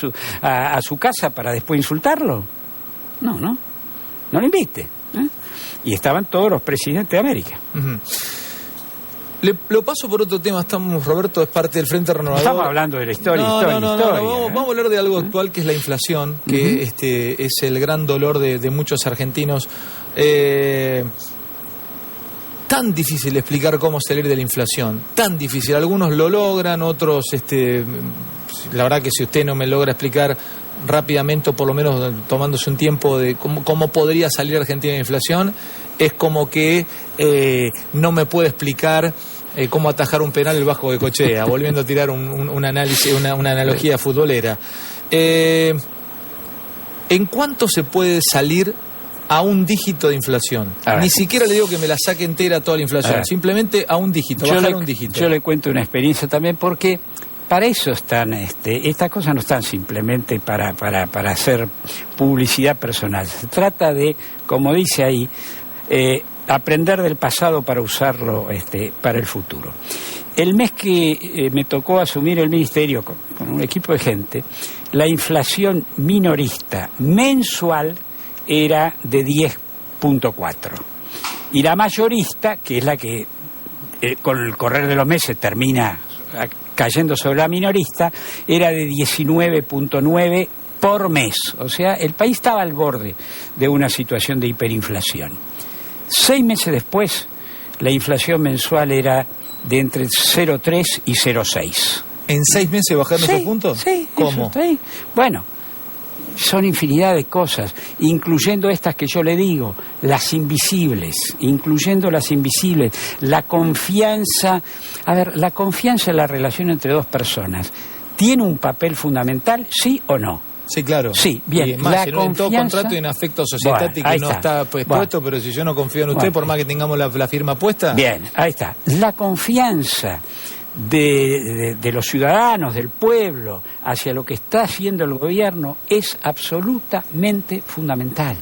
Speaker 3: su casa para después insultarlo? No lo invite. Y estaban todos los presidentes de América.
Speaker 2: Uh-huh. Lo paso por otro tema. Roberto es parte del Frente Renovador.
Speaker 3: Estamos hablando de la historia,
Speaker 2: Vamos a hablar de algo actual, que es la inflación, que es el gran dolor de muchos argentinos. Tan difícil explicar cómo salir de la inflación, tan difícil. Algunos lo logran, otros, la verdad que si usted no me logra explicar rápidamente, o por lo menos tomándose un tiempo de cómo podría salir Argentina de la inflación, es como que no me puede explicar cómo atajar un penal el Vasco de Cochea, volviendo a tirar un análisis, una analogía futbolera. ¿En cuánto se puede salir a un dígito de inflación? Ni siquiera le digo que me la saque entera toda la inflación, simplemente a un dígito, bajar un dígito.
Speaker 3: Yo le cuento una experiencia también, porque para eso están, estas cosas no están simplemente para hacer publicidad personal. Se trata de, como dice ahí, aprender del pasado para usarlo para el futuro. El mes que me tocó asumir el ministerio con un equipo de gente, la inflación minorista mensual era de 10.4. Y la mayorista, que es la que con el correr de los meses termina cayendo sobre la minorista, era de 19.9 por mes. O sea, el país estaba al borde de una situación de hiperinflación. 6 meses después, la inflación mensual era de entre 0,3 y 0,6.
Speaker 2: ¿En 6 meses bajaron esos puntos?
Speaker 3: Sí.
Speaker 2: ¿Cómo?
Speaker 3: Sí. Bueno, son infinidad de cosas, incluyendo estas que yo le digo, las invisibles, la confianza. A ver, la confianza en la relación entre dos personas, ¿tiene un papel fundamental, sí o no?
Speaker 2: Sí, claro.
Speaker 3: Sí, bien.
Speaker 2: Y más, en todo contrato y en afecto societático que no está puesto, pero si yo no confío en usted, por más que tengamos la firma puesta.
Speaker 3: Bien, ahí está. La confianza de los ciudadanos, del pueblo, hacia lo que está haciendo el gobierno es absolutamente fundamental.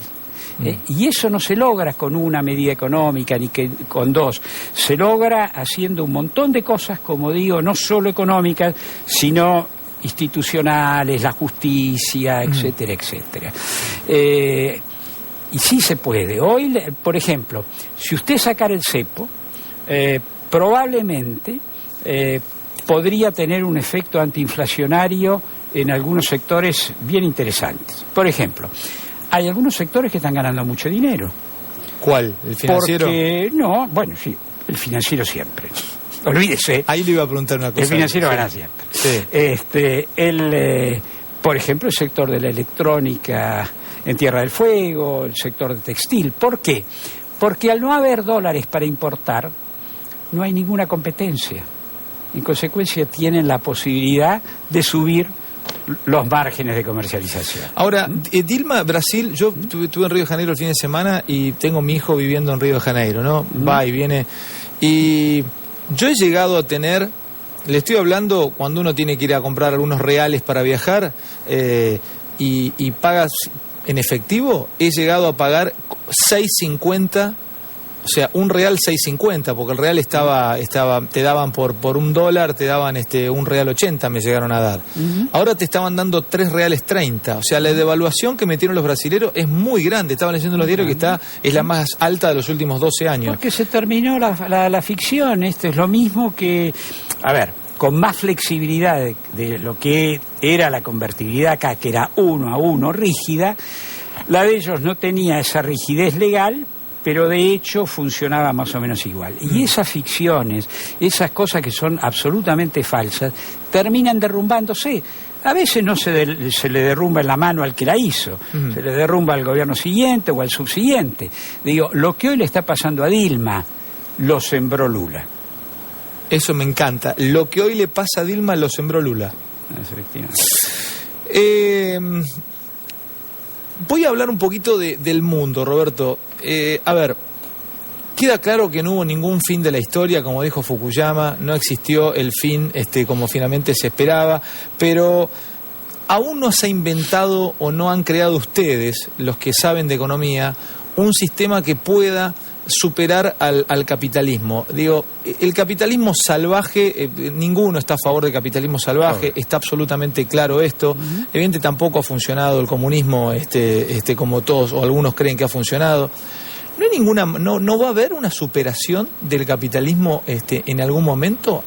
Speaker 3: Y eso no se logra con una medida económica ni con dos, se logra haciendo un montón de cosas, como digo, no solo económicas, sino institucionales, la justicia, etcétera, etcétera. Y sí se puede. Hoy, por ejemplo, si usted sacara el cepo, probablemente podría tener un efecto antiinflacionario en algunos sectores bien interesantes. Por ejemplo, hay algunos sectores que están ganando mucho dinero.
Speaker 2: ¿Cuál? ¿El financiero?
Speaker 3: Sí, el financiero siempre. Olvídese.
Speaker 2: Ahí le iba a preguntar una cosa.
Speaker 3: El financiero gana siempre.
Speaker 2: Sí.
Speaker 3: Por ejemplo, el sector de la electrónica en Tierra del Fuego, el sector de textil. ¿Por qué? Porque al no haber dólares para importar, no hay ninguna competencia. En consecuencia, tienen la posibilidad de subir los márgenes de comercialización.
Speaker 2: Ahora, Dilma, Brasil, yo estuve en Río de Janeiro el fin de semana y tengo mi hijo viviendo en Río de Janeiro, ¿no? Va y viene. Y yo he llegado a tener, le estoy hablando cuando uno tiene que ir a comprar algunos reales para viajar y pagas en efectivo, he llegado a pagar 6.50. O sea, un real 6.50, porque el real estaba te daban por $1, te daban un real 80, me llegaron a dar. Ahora te estaban dando 3 reales 30. O sea, la devaluación que metieron los brasileros es muy grande. Estaban leyendo en los diarios que es la más alta de los últimos 12 años.
Speaker 3: Porque se terminó la ficción. Esto es lo mismo que, a ver, con más flexibilidad de lo que era la convertibilidad acá, que era 1 a 1 rígida, la de ellos no tenía esa rigidez legal, pero de hecho funcionaba más o menos igual. Y esas ficciones, esas cosas que son absolutamente falsas, terminan derrumbándose. A veces no se le derrumba en la mano al que la hizo, se le derrumba al gobierno siguiente o al subsiguiente. Digo, lo que hoy le está pasando a Dilma, lo sembró Lula.
Speaker 2: Eso me encanta. Lo que hoy le pasa a Dilma, lo sembró Lula.
Speaker 3: Efectivamente.
Speaker 2: Voy a hablar un poquito del mundo, Roberto. A ver, queda claro que no hubo ningún fin de la historia, como dijo Fukuyama, no existió el fin como finalmente se esperaba, pero aún no se ha inventado o no han creado ustedes, los que saben de economía, un sistema que pueda superar al capitalismo. Digo, el capitalismo salvaje, ninguno está a favor del capitalismo salvaje, está absolutamente claro esto. Evidentemente tampoco ha funcionado el comunismo como todos o algunos creen que ha funcionado. ¿No hay no va a haber una superación del capitalismo en algún momento?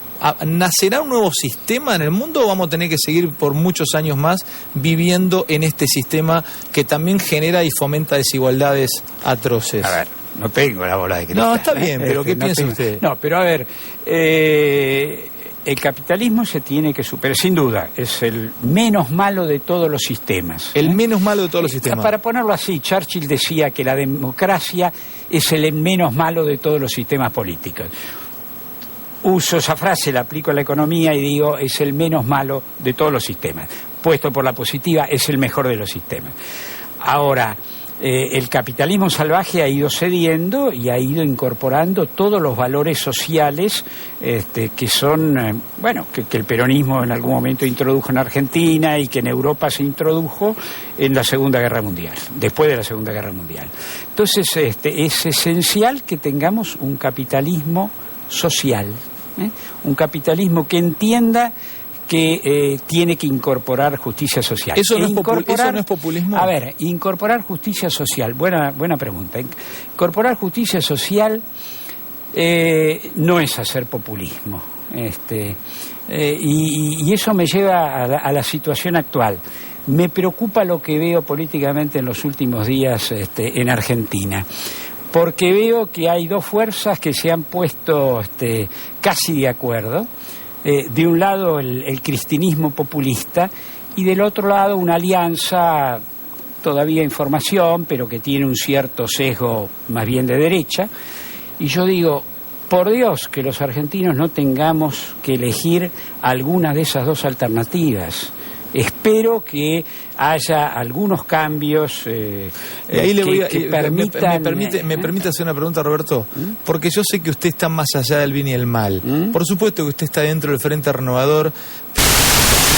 Speaker 2: ¿Nacerá un nuevo sistema en el mundo o vamos a tener que seguir por muchos años más viviendo en este sistema que también genera y fomenta desigualdades atroces?
Speaker 3: A ver, no tengo la bola de cristal.
Speaker 2: No, está bien, pero ¿qué piensa usted?
Speaker 3: No, pero a ver, el capitalismo se tiene que superar, sin duda, es el menos malo de todos los sistemas.
Speaker 2: El menos malo de todos los sistemas.
Speaker 3: Para ponerlo así, Churchill decía que la democracia es el menos malo de todos los sistemas políticos. Uso esa frase, la aplico a la economía y digo, es el menos malo de todos los sistemas. Puesto por la positiva, es el mejor de los sistemas. Ahora, el capitalismo salvaje ha ido cediendo y ha ido incorporando todos los valores sociales que son, que el peronismo en algún momento introdujo en Argentina y que en Europa se introdujo en la Segunda Guerra Mundial, después de la Segunda Guerra Mundial. Entonces, es esencial que tengamos un capitalismo social, un capitalismo que entienda que tiene que incorporar justicia social.
Speaker 2: ¿Eso no es populismo?
Speaker 3: A ver, incorporar justicia social, buena pregunta. Incorporar justicia social no es hacer populismo. Y eso me lleva a la situación actual. Me preocupa lo que veo políticamente en los últimos días en Argentina. Porque veo que hay dos fuerzas que se han puesto casi de acuerdo. De un lado el cristinismo populista y del otro lado una alianza, todavía en formación, pero que tiene un cierto sesgo más bien de derecha. Y yo digo, por Dios, que los argentinos no tengamos que elegir alguna de esas dos alternativas. Espero que haya algunos cambios
Speaker 2: y ahí que permitan... ¿Me permite hacer una pregunta, Roberto? Porque yo sé que usted está más allá del bien y el mal. Por supuesto que usted está dentro del Frente Renovador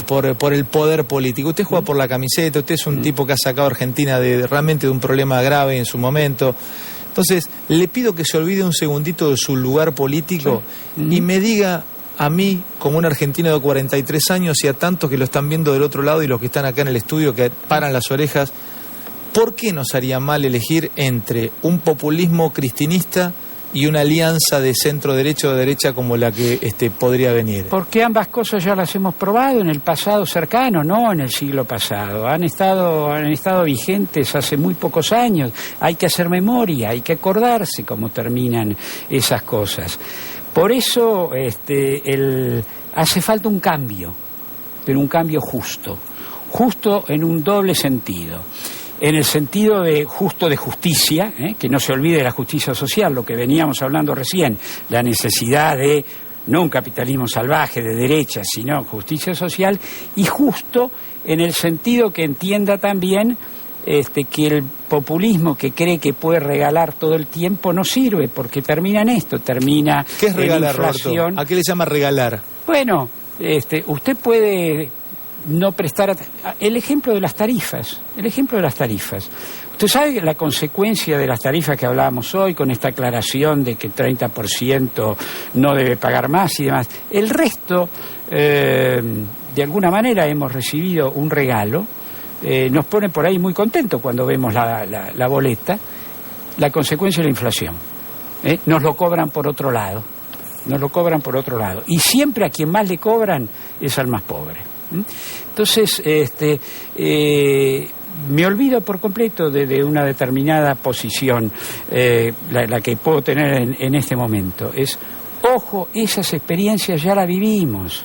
Speaker 2: por el poder político. Usted juega por la camiseta, usted es un tipo que ha sacado a Argentina realmente de un problema grave en su momento. Entonces, le pido que se olvide un segundito de su lugar político y me diga... A mí, como un argentino de 43 años y a tantos que lo están viendo del otro lado y los que están acá en el estudio que paran las orejas, ¿por qué nos haría mal elegir entre un populismo cristinista y una alianza de centro-derecha o derecha como la que podría venir?
Speaker 3: Porque ambas cosas ya las hemos probado en el pasado cercano, no en el siglo pasado. Han estado vigentes hace muy pocos años. Hay que hacer memoria, hay que acordarse cómo terminan esas cosas. Por eso hace falta un cambio, pero un cambio justo en un doble sentido. En el sentido de justo de justicia, que no se olvide de la justicia social, lo que veníamos hablando recién, la necesidad de no un capitalismo salvaje de derecha, sino justicia social, y justo en el sentido que entienda también que el populismo que cree que puede regalar todo el tiempo no sirve, porque termina en esto, termina
Speaker 2: ¿Qué es regalar,
Speaker 3: en inflación.
Speaker 2: Roberto? ¿A qué le llama regalar?
Speaker 3: Bueno, usted puede no prestar el ejemplo de las tarifas. Usted sabe la consecuencia de las tarifas que hablábamos hoy, con esta aclaración de que 30% no debe pagar más y demás. El resto, de alguna manera, hemos recibido un regalo. Nos pone por ahí muy contentos cuando vemos la boleta. La consecuencia de la inflación. Nos lo cobran por otro lado. Y siempre a quien más le cobran es al más pobre. Entonces, me olvido por completo de una determinada posición, la que puedo tener en este momento. Ojo, esas experiencias ya las vivimos.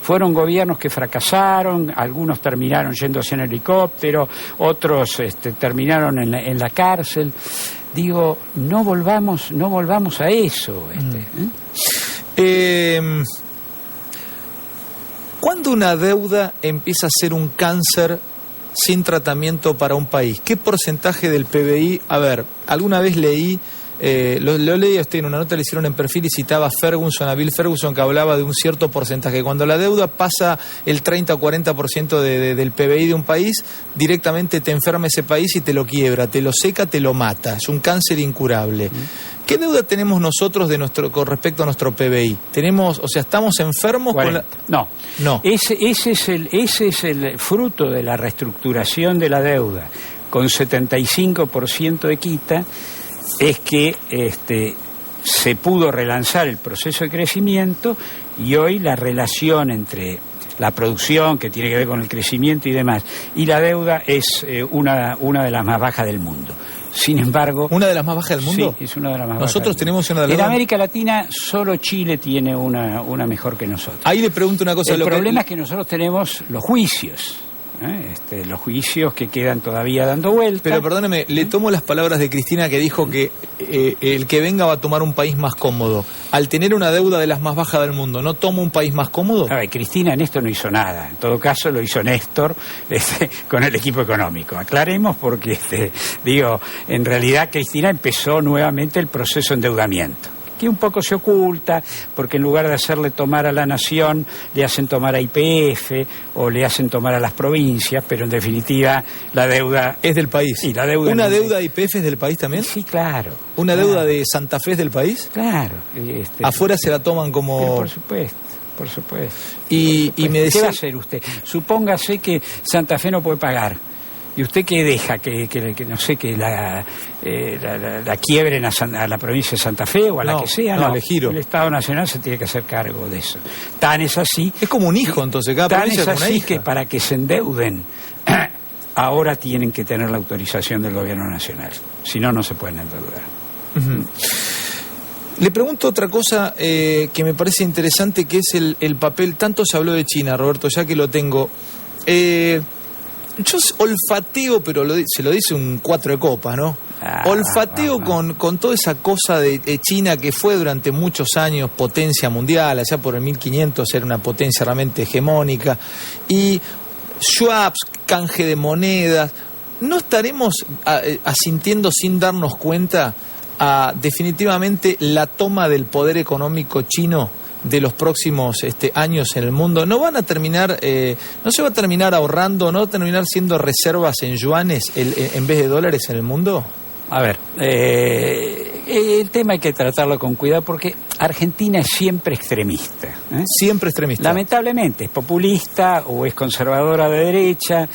Speaker 3: Fueron gobiernos que fracasaron, algunos terminaron yéndose en helicóptero, otros terminaron en la cárcel. Digo, no volvamos a eso.
Speaker 2: ¿Cuándo una deuda empieza a ser un cáncer sin tratamiento para un país? ¿Qué porcentaje del PBI? A ver, alguna vez leí lo leía usted en una nota, le hicieron en Perfil y citaba a Bill Ferguson, que hablaba de un cierto porcentaje. Cuando la deuda pasa el 30 o 40% del PBI de un país, directamente te enferma ese país y te lo quiebra, te lo seca, te lo mata. Es un cáncer incurable. ¿Qué deuda tenemos nosotros con respecto a nuestro PBI? ¿Estamos enfermos con la...
Speaker 3: No. Ese es el fruto de la reestructuración de la deuda con 75% de quita, es que se pudo relanzar el proceso de crecimiento y hoy la relación entre la producción, que tiene que ver con el crecimiento y demás, y la deuda es una de las más bajas del mundo. Sin embargo...
Speaker 2: ¿Una de las más bajas del mundo?
Speaker 3: Sí, es una de las más bajas.
Speaker 2: Nosotros tenemos una de las
Speaker 3: más... En América Latina solo Chile tiene una mejor que nosotros.
Speaker 2: Ahí le pregunto una cosa.
Speaker 3: El problema es que nosotros tenemos los juicios. Los juicios que quedan todavía dando vueltas.
Speaker 2: Pero perdóneme, le tomo las palabras de Cristina, que dijo que el que venga va a tomar un país más cómodo. Al tener una deuda de las más bajas del mundo, ¿no toma un país más cómodo?
Speaker 3: A ver, Cristina en esto no hizo nada. En todo caso lo hizo Néstor con el equipo económico. Aclaremos porque, en realidad Cristina empezó nuevamente el proceso de endeudamiento, que un poco se oculta, porque en lugar de hacerle tomar a la nación, le hacen tomar a YPF o le hacen tomar a las provincias, pero en definitiva la deuda...
Speaker 2: Es del país.
Speaker 3: Sí, la deuda...
Speaker 2: ¿Una deuda de YPF es del país también?
Speaker 3: Sí, claro.
Speaker 2: ¿Una deuda de Santa Fe es del país?
Speaker 3: Claro.
Speaker 2: Afuera se la toman como...
Speaker 3: Pero por supuesto.
Speaker 2: Y me decía...
Speaker 3: ¿Qué va a hacer usted? Supóngase que Santa Fe no puede pagar. ¿Y usted qué deja? Que la quiebren a la provincia de Santa Fe o a la que sea?
Speaker 2: No, le giro.
Speaker 3: El Estado Nacional se tiene que hacer cargo de eso. Tan es así...
Speaker 2: Es como un hijo, entonces, cada provincia es una hija.
Speaker 3: Tan es así que para que se endeuden, ahora tienen que tener la autorización del Gobierno Nacional. Si no, no se pueden endeudar.
Speaker 2: Uh-huh. Le pregunto otra cosa que me parece interesante, que es el papel... Tanto se habló de China, Roberto, ya que lo tengo... Yo olfateo, pero se lo dice un 4 de copas, ¿no? Olfateo con toda esa cosa de China, que fue durante muchos años potencia mundial, allá por el 1500 era una potencia realmente hegemónica, y swaps, canje de monedas. ¿No estaremos asintiendo sin darnos cuenta a definitivamente la toma del poder económico chino de los próximos años en el mundo? ¿No van a terminar, no se va a terminar ahorrando, no va a terminar siendo reservas en yuanes en vez de dólares en el mundo?
Speaker 3: A ver, el tema hay que tratarlo con cuidado porque Argentina es siempre extremista.
Speaker 2: Siempre extremista.
Speaker 3: Lamentablemente, es populista o es conservadora de derecha.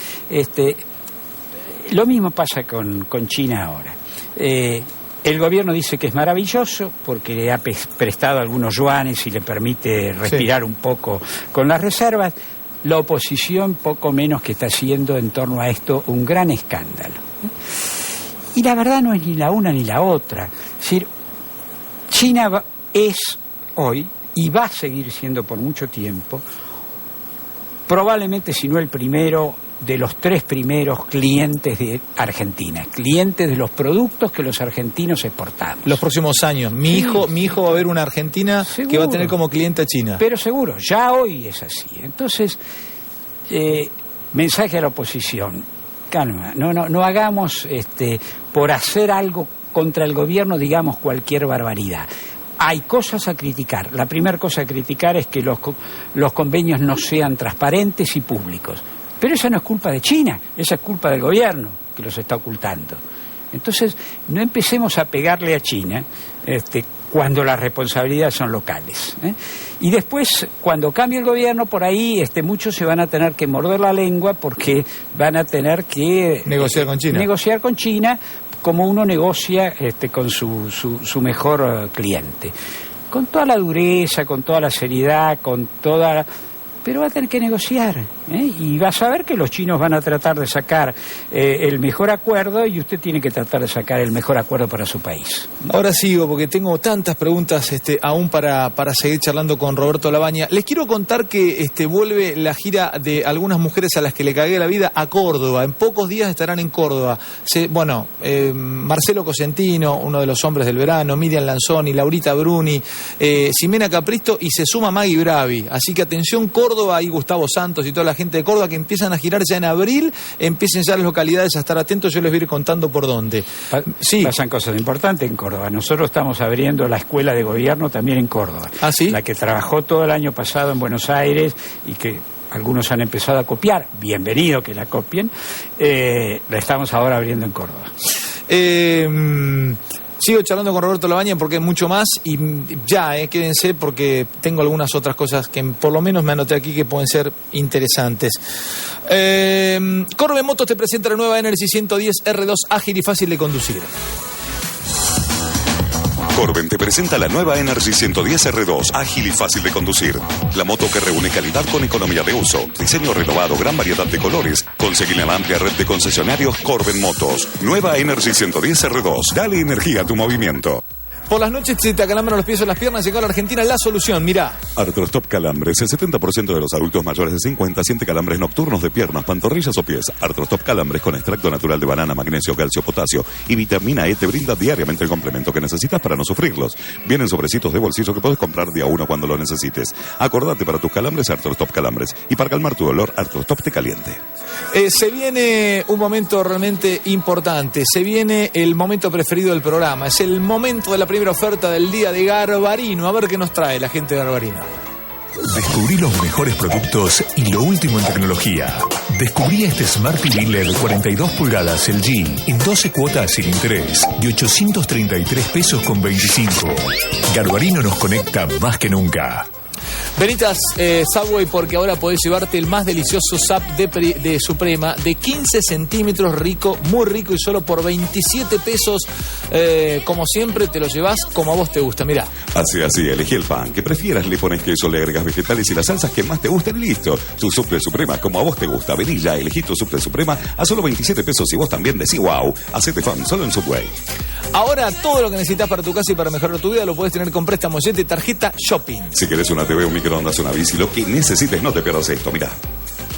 Speaker 3: Lo mismo pasa con China ahora. El gobierno dice que es maravilloso porque le ha prestado algunos yuanes y le permite respirar un poco con las reservas. La oposición poco menos que está haciendo en torno a esto un gran escándalo. Y la verdad no es ni la una ni la otra. Es decir, China es hoy y va a seguir siendo por mucho tiempo, probablemente si no el primero, de los 3 primeros clientes de Argentina, clientes de los productos que los argentinos exportamos.
Speaker 2: Los próximos años. Mi hijo va a ver una Argentina seguro, que va a tener como cliente a China.
Speaker 3: Pero seguro, ya hoy es así. Entonces, mensaje a la oposición, calma, no hagamos por hacer algo contra el gobierno, digamos cualquier barbaridad. Hay cosas a criticar. La primera cosa a criticar es que los convenios no sean transparentes y públicos. Pero esa no es culpa de China, esa es culpa del gobierno que los está ocultando. Entonces, no empecemos a pegarle a China cuando las responsabilidades son locales. Y después, cuando cambie el gobierno, por ahí muchos se van a tener que morder la lengua porque van a tener que...
Speaker 2: negociar con China.
Speaker 3: Negociar con China como uno negocia con su mejor cliente. Con toda la dureza, con toda la seriedad, con toda... Pero va a tener que negociar, y va a saber que los chinos van a tratar de sacar el mejor acuerdo y usted tiene que tratar de sacar el mejor acuerdo para su país.
Speaker 2: Ahora sigo porque tengo tantas preguntas aún para seguir charlando con Roberto Labaña. Les quiero contar que vuelve la gira de algunas mujeres a las que le cagué la vida a Córdoba. En pocos días estarán en Córdoba. Marcelo Cosentino, uno de los hombres del verano, Miriam Lanzoni, Laurita Bruni, Ximena Capristo, y se suma Maggie Bravi. Así que atención, Córdoba Córdoba, y Gustavo Santos y toda la gente de Córdoba que empiezan a girar ya en abril, empiecen ya las localidades a estar atentos, yo les voy a ir contando por dónde. Sí.
Speaker 3: Pasan cosas importantes en Córdoba. Nosotros estamos abriendo la escuela de gobierno también en Córdoba.
Speaker 2: ¿Ah, sí?
Speaker 3: La que trabajó todo el año pasado en Buenos Aires y que algunos han empezado a copiar, bienvenido que la copien, la estamos ahora abriendo en Córdoba.
Speaker 2: Sigo charlando con Roberto Labaña porque hay mucho más y ya, quédense porque tengo algunas otras cosas que por lo menos me anoté aquí que pueden ser interesantes. Corbe Motos te presenta la nueva Energy 110 R2 ágil y fácil de conducir.
Speaker 1: Corben te presenta la nueva Energy 110 R2, ágil y fácil de conducir. La moto que reúne calidad con economía de uso, diseño renovado, gran variedad de colores. Conseguí la amplia red de concesionarios Corben Motos. Nueva Energy 110 R2, dale energía a tu movimiento.
Speaker 2: Por las noches se te acalambran los pies o las piernas, llegó a la Argentina la solución, mirá.
Speaker 1: Arthrostop Calambres. El 70% de los adultos mayores de 50 siente calambres nocturnos de piernas, pantorrillas o pies. Arthrostop Calambres con extracto natural de banana, magnesio, calcio, potasio y vitamina E te brinda diariamente el complemento que necesitas para no sufrirlos. Vienen sobrecitos de bolsillo que puedes comprar de a uno cuando lo necesites. Acordate para tus calambres Arthrostop Calambres y para calmar tu dolor Arthrostop Te Caliente.
Speaker 2: Se viene un momento realmente importante, se viene el momento preferido del programa, es el momento de la primera oferta del día de Garbarino. A ver qué nos trae la gente de Garbarino.
Speaker 4: Descubrí los mejores productos y lo último en tecnología. Descubrí este Smart TV LED 42 pulgadas LG en 12 cuotas sin interés de 833 pesos con 25. Garbarino nos conecta más que nunca.
Speaker 2: Venitas Subway porque ahora podés llevarte el más delicioso sub de Suprema de 15 centímetros, rico, muy rico y solo por 27 pesos. Como siempre te lo llevas como a vos te gusta, mirá.
Speaker 1: Así, elegí el pan que prefieras, le pones queso, le agregas vegetales y las salsas que más te gusten y listo. Tu sub de Suprema como a vos te gusta. Vení ya, elegí tu sub de Suprema a solo 27 pesos y vos también decís wow. Hacete fan, solo en Subway.
Speaker 2: Ahora todo lo que necesitas para tu casa y para mejorar tu vida lo podés tener con préstamos Jet de tarjeta Shopping.
Speaker 1: Si querés una TV, un microondas, una bici, lo que necesites, no te pierdas esto, mirá.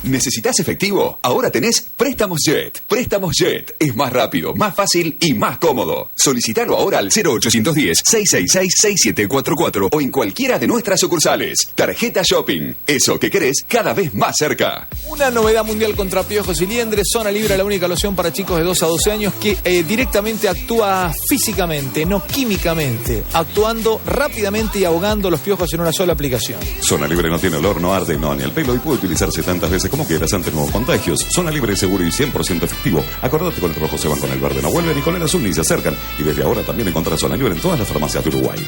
Speaker 5: ¿Necesitas efectivo? Ahora tenés Préstamos Jet. Préstamos Jet es más rápido, más fácil y más cómodo. Solicitalo ahora al 0810-666-6744 o en cualquiera de nuestras sucursales. Tarjeta Shopping. Eso que querés cada vez más cerca.
Speaker 2: Una novedad mundial contra piojos y liendres. Zona Libre, la única loción para chicos de 2 a 12 años que directamente actúa físicamente, no químicamente, actuando rápidamente y ahogando los piojos en una sola aplicación.
Speaker 1: Zona Libre no tiene olor, no arde, no daña el pelo y puede utilizarse tantas veces como quieras ante nuevos contagios. Zona Libre, seguro y 100% efectivo. Acordate, con el rojo se van, con el verde no vuelven y con el azul ni se acercan. Y desde ahora también encontrás Zona Libre en todas las farmacias de Uruguay.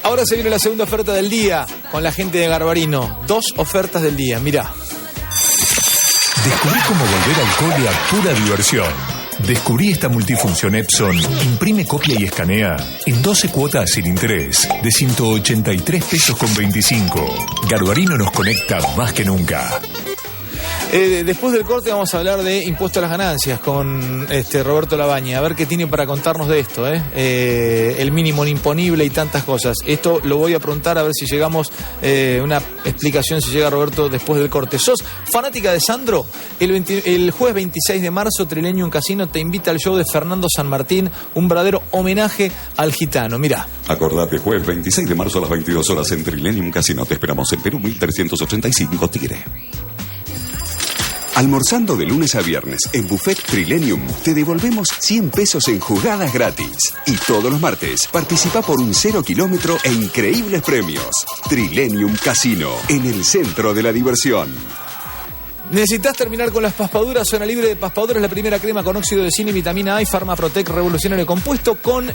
Speaker 2: Ahora se viene la segunda oferta del día con la gente de Garbarino. 2 ofertas del día, mirá.
Speaker 4: Descubrí cómo volver al cole a pura diversión. Descubrí esta multifunción Epson. Imprime, copia y escanea en 12 cuotas sin interés de 183 pesos con 25. Garbarino nos conecta más que nunca.
Speaker 2: Después del corte vamos a hablar de impuesto a las ganancias con Roberto Labaña, a ver qué tiene para contarnos de esto, el mínimo imponible y tantas cosas. Esto lo voy a preguntar a ver si llegamos una explicación, si llega Roberto después del corte. ¿Sos fanática de Sandro? El jueves 26 de marzo, Trilenium Casino te invita al show de Fernando San Martín, un verdadero homenaje al gitano. Mirá.
Speaker 1: Acordate, jueves 26 de marzo a las 22 horas en Trilenium Casino. Te esperamos en Perú 1385 Tigre.
Speaker 5: Almorzando de lunes a viernes en Buffet Trilenium, te devolvemos 100 pesos en jugadas gratis. Y todos los martes, participa por un 0 kilómetro e increíbles premios. Trilenium Casino, en el centro de la diversión.
Speaker 2: ¿Necesitas terminar con las paspaduras? Zona Libre de Paspaduras, la primera crema con óxido de zinc y vitamina A y Pharmaprotect revolucionario compuesto con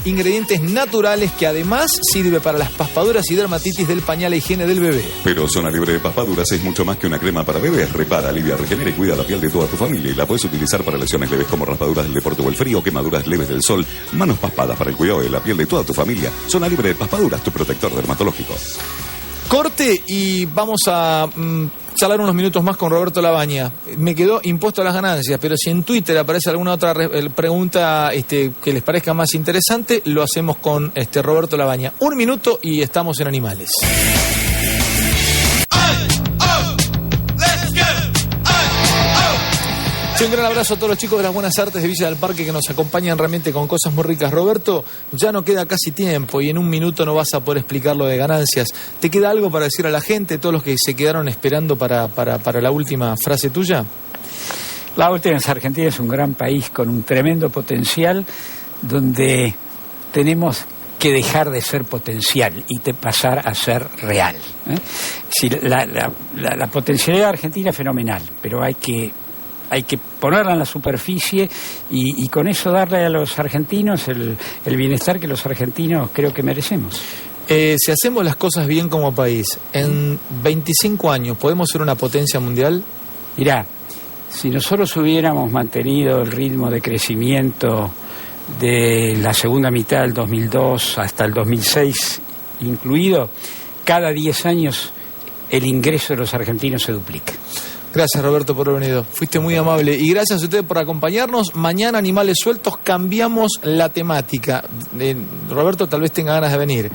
Speaker 2: ingredientes naturales que además sirve para las paspaduras y dermatitis del pañal e higiene del bebé.
Speaker 1: Pero Zona Libre de Paspaduras es mucho más que una crema para bebés. Repara, alivia, regenera y cuida la piel de toda tu familia y la puedes utilizar para lesiones leves como raspaduras del deporte o el frío, quemaduras leves del sol, manos paspadas para el cuidado de la piel de toda tu familia. Zona Libre de Paspaduras, tu protector dermatológico.
Speaker 2: Corte y vamos a charlar unos minutos más con Roberto Labaña. Me quedó impuesto a las ganancias, pero si en Twitter aparece alguna otra pregunta que les parezca más interesante, lo hacemos con Roberto Labaña. 1 minuto y estamos en Animales. Sí, un gran abrazo a todos los chicos de las Buenas Artes de Villa del Parque que nos acompañan realmente con cosas muy ricas. Roberto, ya no queda casi tiempo y en un minuto no vas a poder explicar lo de ganancias. ¿Te queda algo para decir a la gente, todos los que se quedaron esperando para la última frase tuya?
Speaker 3: La última es Argentina, es un gran país con un tremendo potencial donde tenemos que dejar de ser potencial y pasar a ser real. Si la potencialidad argentina es fenomenal, pero hay que ponerla en la superficie y con eso darle a los argentinos el bienestar que los argentinos creo que merecemos.
Speaker 2: Si hacemos las cosas bien como país, en 25 años, ¿podemos ser una potencia mundial?
Speaker 3: Mirá, si nosotros hubiéramos mantenido el ritmo de crecimiento de la segunda mitad del 2002 hasta el 2006 incluido, cada 10 años el ingreso de los argentinos se duplica.
Speaker 2: Gracias, Roberto, por haber venido. Fuiste muy amable. Y gracias a ustedes por acompañarnos. Mañana, Animales Sueltos, cambiamos la temática. Roberto tal vez tenga ganas de venir.